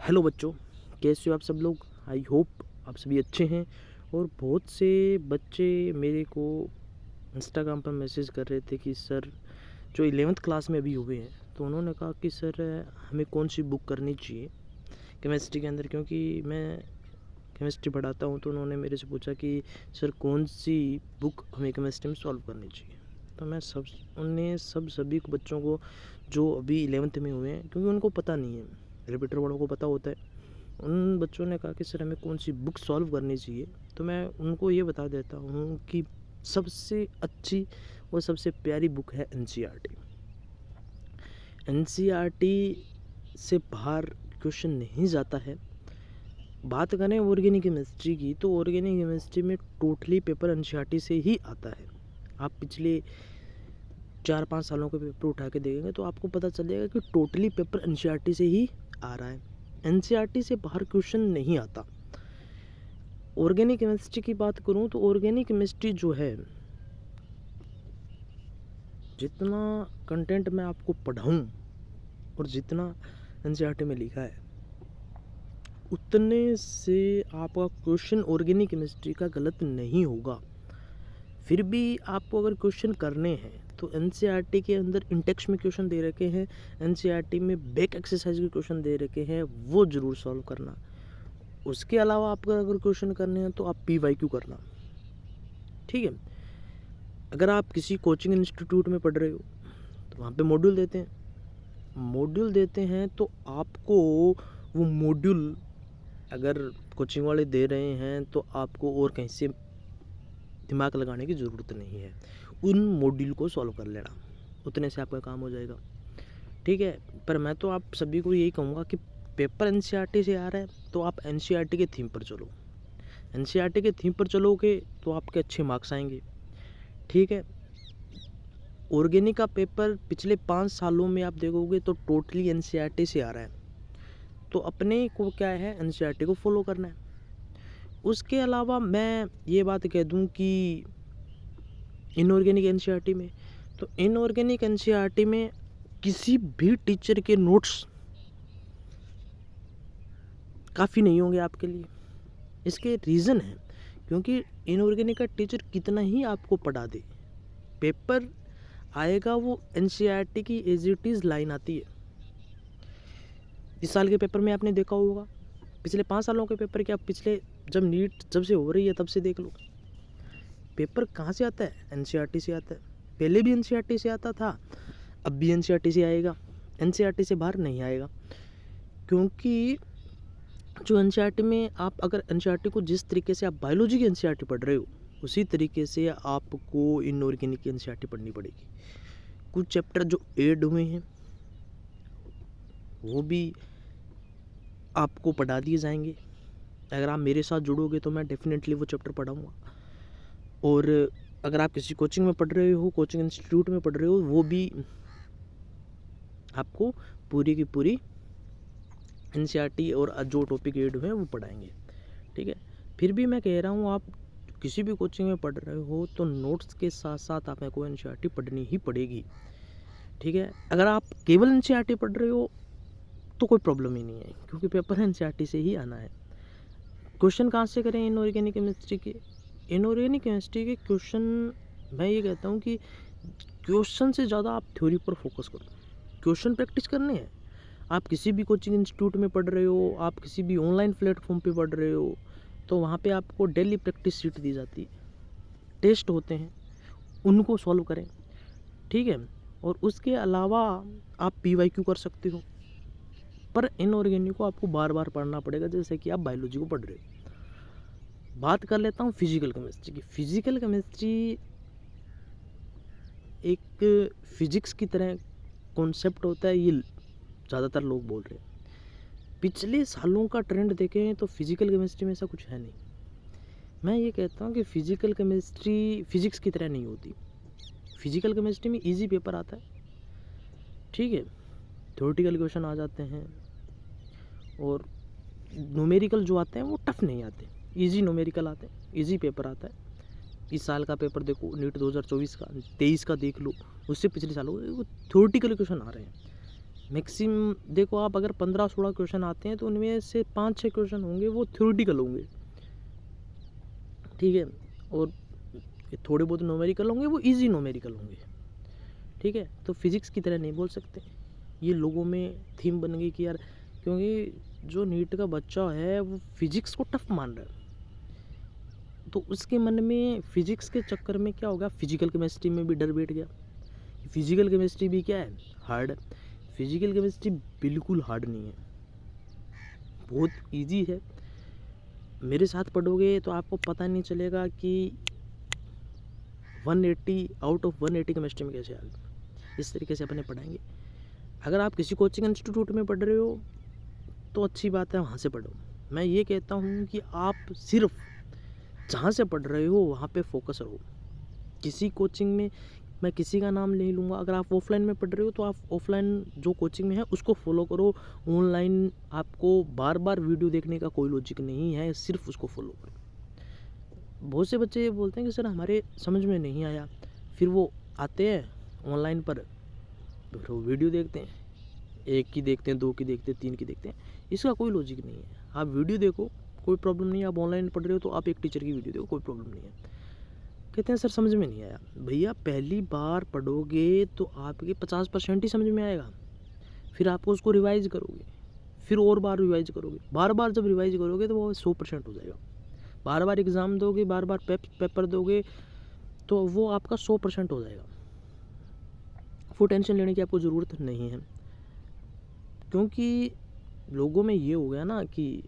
Hello बच्चों, कैसे हो आप सब लोग। आई होप आप सभी अच्छे हैं। और बहुत से बच्चे मेरे को इंस्टाग्राम पर मैसेज कर रहे थे कि सर, जो 11th क्लास में अभी हुए हैं, तो उन्होंने कहा कि सर हमें कौन सी बुक करनी चाहिए केमिस्ट्री के अंदर, क्योंकि मैं केमिस्ट्री पढ़ाता हूँ। तो उन्होंने मेरे से पूछा कि सर कौन सी बुक हमें केमिस्ट्री में सॉल्व करनी चाहिए। तो मैं सभी बच्चों को जो अभी 11th में हुए हैं, क्योंकि उनको पता नहीं है, रिपीटर वालों को पता होता है, उन बच्चों ने कहा कि सर हमें कौन सी बुक सॉल्व करनी चाहिए। तो मैं उनको ये बता देता हूँ कि सबसे अच्छी और सबसे प्यारी बुक है एनसीईआरटी। एनसीईआरटी से बाहर क्वेश्चन नहीं जाता है। बात करें ऑर्गेनिक केमिस्ट्री की, तो ऑर्गेनिक केमिस्ट्री में टोटली पेपर एनसीईआरटी से ही आता है। आप पिछले 4-5 सालों के पेपर उठा के देखेंगे तो आपको पता चलेगा कि टोटली पेपर एनसीईआरटी से ही आ रहा है। एनसीईआरटी से बाहर क्वेश्चन नहीं आता। ऑर्गेनिक केमिस्ट्री की बात करूं तो ऑर्गेनिक केमिस्ट्री जो है, जितना कंटेंट मैं आपको पढ़ाऊं और जितना एनसीईआरटी में लिखा है, उतने से आपका क्वेश्चन ऑर्गेनिक केमिस्ट्री का गलत नहीं होगा। फिर भी आपको अगर क्वेश्चन करने हैं तो एनसीईआरटी के अंदर इंटेक्स में क्वेश्चन दे रखे हैं, एनसीईआरटी में बैक एक्सरसाइज के क्वेश्चन दे रखे हैं, वो ज़रूर सॉल्व करना। उसके अलावा आपको अगर क्वेश्चन करने हैं तो आप पीवाईक्यू करना, ठीक है। अगर आप किसी कोचिंग इंस्टीट्यूट में पढ़ रहे हो तो वहाँ पे मॉड्यूल देते हैं तो आपको वो मॉड्यूल अगर कोचिंग वाले दे रहे हैं तो आपको और कहीं से दिमाग लगाने की ज़रूरत नहीं है। उन मॉड्यूल को सॉल्व कर लेना, उतने से आपका काम हो जाएगा, ठीक है। पर मैं तो आप सभी को यही कहूँगा कि पेपर एनसीईआरटी से आ रहा है तो आप एनसीईआरटी के थीम पर चलो। एनसीईआरटी के थीम पर चलोगे तो आपके अच्छे मार्क्स आएंगे, ठीक है। ऑर्गेनिक का पेपर पिछले 5 सालों में आप देखोगे तो टोटली एनसीईआरटी से आ रहा है, तो अपने को क्या है, एनसीईआरटी को फॉलो करना है। उसके अलावा मैं ये बात कह दूं कि इनऑर्गेनिक एनसीईआरटी में, तो इनऑर्गेनिक एनसीईआरटी में किसी भी टीचर के नोट्स काफ़ी नहीं होंगे आपके लिए। इसके रीज़न है क्योंकि इनऑर्गेनिक का टीचर कितना ही आपको पढ़ा दे, पेपर आएगा वो एनसीईआरटी की एज इट इज़ लाइन आती है। इस साल के पेपर में आपने देखा होगा, पिछले 5 सालों के पेपर क्या, पिछले जब से हो रही है तब से देख लो, पेपर कहाँ से आता है, एनसीईआरटी से आता है। पहले भी एनसीईआरटी से आता था, अब भी एनसीईआरटी से आएगा, एनसीईआरटी से बाहर नहीं आएगा। क्योंकि जो एनसीईआरटी में आप अगर एनसीईआरटी को जिस तरीके से आप बायोलॉजी की एनसीईआरटी पढ़ रहे हो, उसी तरीके से आपको इनऑर्गेनिक की एनसीईआरटी पढ़नी पड़ेगी। कुछ चैप्टर जो ऐड हुए हैं वो भी आपको पढ़ा दिए जाएंगे। अगर आप मेरे साथ जुड़ोगे तो मैं डेफिनेटली वो चैप्टर पढ़ाऊँगा। और अगर आप किसी कोचिंग में पढ़ रहे हो, कोचिंग इंस्टीट्यूट में पढ़ रहे हो, वो भी आपको पूरी की पूरी एनसीईआरटी और जो टॉपिक ऐड हुए हैं वो पढ़ाएंगे, ठीक है। फिर भी मैं कह रहा हूँ, आप किसी भी कोचिंग में पढ़ रहे हो तो नोट्स के साथ साथ आपको एनसीईआरटी पढ़नी ही पड़ेगी, ठीक है। अगर आप केवल एनसीईआरटी पढ़ रहे हो तो कोई प्रॉब्लम ही नहीं है, क्योंकि पेपर एनसीईआरटी से ही आना है। क्वेश्चन कहाँ से करें इनऑर्गेनिक केमिस्ट्री के? इनऑर्गेनिक केमिस्ट्री के क्वेश्चन, मैं ये कहता हूँ कि क्वेश्चन से ज़्यादा आप थ्योरी पर फोकस करो। क्वेश्चन प्रैक्टिस करने हैं। आप किसी भी कोचिंग इंस्टीट्यूट में पढ़ रहे हो, आप किसी भी ऑनलाइन प्लेटफॉर्म पे पढ़ रहे हो, तो वहाँ पे आपको डेली प्रैक्टिस शीट दी जाती है, टेस्ट होते हैं, उनको सॉल्व करें, ठीक है। और उसके अलावा आप पीवाईक्यू कर सकते हो, पर इनऑर्गेनिक को आपको बार बार पढ़ना पड़ेगा, जैसे कि आप बायोलॉजी को पढ़ रहे हो। बात कर लेता हूँ फिजिकल केमिस्ट्री की। फिजिकल केमिस्ट्री एक फिजिक्स की तरह कॉन्सेप्ट होता है, ये ज़्यादातर लोग बोल रहे हैं। पिछले सालों का ट्रेंड देखें तो फिजिकल केमिस्ट्री में ऐसा कुछ है नहीं। मैं ये कहता हूँ कि फिजिकल केमिस्ट्री फिजिक्स की तरह नहीं होती। फिजिकल केमिस्ट्री में इजी पेपर आता है, ठीक है, थ्योरेटिकल क्वेश्चन आ जाते हैं, और न्यूमेरिकल जो आते हैं वो टफ नहीं आते, इजी न्यूमेरिकल आते हैं, इजी पेपर आता है। इस साल का पेपर देखो, नीट 2024 का, 23 का देख लो, उससे पिछले सालों थ्योरेटिकल क्वेश्चन आ रहे हैं, मैक्सिमम देखो आप अगर 15-16 क्वेश्चन आते हैं तो उनमें से 5-6 क्वेश्चन होंगे वो थ्योरेटिकल होंगे, ठीक है, और थोड़े बहुत न्यूमेरिकल होंगे वो इजी न्यूमेरिकल होंगे, ठीक है। तो फिजिक्स की तरह नहीं बोल सकते, ये लोगों में थीम बन गई कि यार, क्योंकि जो नीट का बच्चा है वो फिजिक्स को टफ मान रहा है, तो उसके मन में फिजिक्स के चक्कर में क्या होगा, फिजिकल केमिस्ट्री में भी डर बैठ गया। फिजिकल केमिस्ट्री भी क्या है, हार्ड है। फिजिकल केमिस्ट्री बिल्कुल हार्ड नहीं है, बहुत इजी है। मेरे साथ पढ़ोगे तो आपको पता नहीं चलेगा कि 180 आउट ऑफ 180 केमिस्ट्री में कैसे आ गए। इस तरीके से अपने पढ़ाएंगे। अगर आप किसी कोचिंग इंस्टीट्यूट में पढ़ रहे हो तो अच्छी बात है, वहाँ से पढ़ो। मैं ये कहता हूँ कि आप सिर्फ जहाँ से पढ़ रहे हो वहाँ पे फोकस रहो। किसी कोचिंग में, मैं किसी का नाम नहीं लूँगा, अगर आप ऑफलाइन में पढ़ रहे हो तो आप ऑफलाइन जो कोचिंग में है उसको फॉलो करो। ऑनलाइन आपको बार बार वीडियो देखने का कोई लॉजिक नहीं है, सिर्फ उसको फॉलो करो। बहुत से बच्चे ये बोलते हैं कि सर हमारे समझ में नहीं आया, फिर वो आते हैं ऑनलाइन पर, फिर वो वीडियो देखते हैं, 1 की देखते हैं, 2 की देखते हैं, 3 की देखते हैं। इसका कोई लॉजिक नहीं है। आप वीडियो देखो, कोई प्रॉब्लम नहीं है। आप ऑनलाइन पढ़ रहे हो तो आप एक टीचर की वीडियो देखो, कोई प्रॉब्लम नहीं है। कहते हैं सर समझ में नहीं आया। भैया पहली बार पढ़ोगे तो आपके 50% ही समझ में आएगा, फिर आपको उसको रिवाइज करोगे, फिर और बार रिवाइज करोगे, बार बार जब रिवाइज करोगे तो वो 100% हो जाएगा। बार बार एग्ज़ाम दोगे, बार बार पेपर दोगे तो वो आपका 100% हो जाएगा। वो टेंशन लेने की आपको ज़रूरत नहीं है, क्योंकि लोगों में ये हो गया ना कि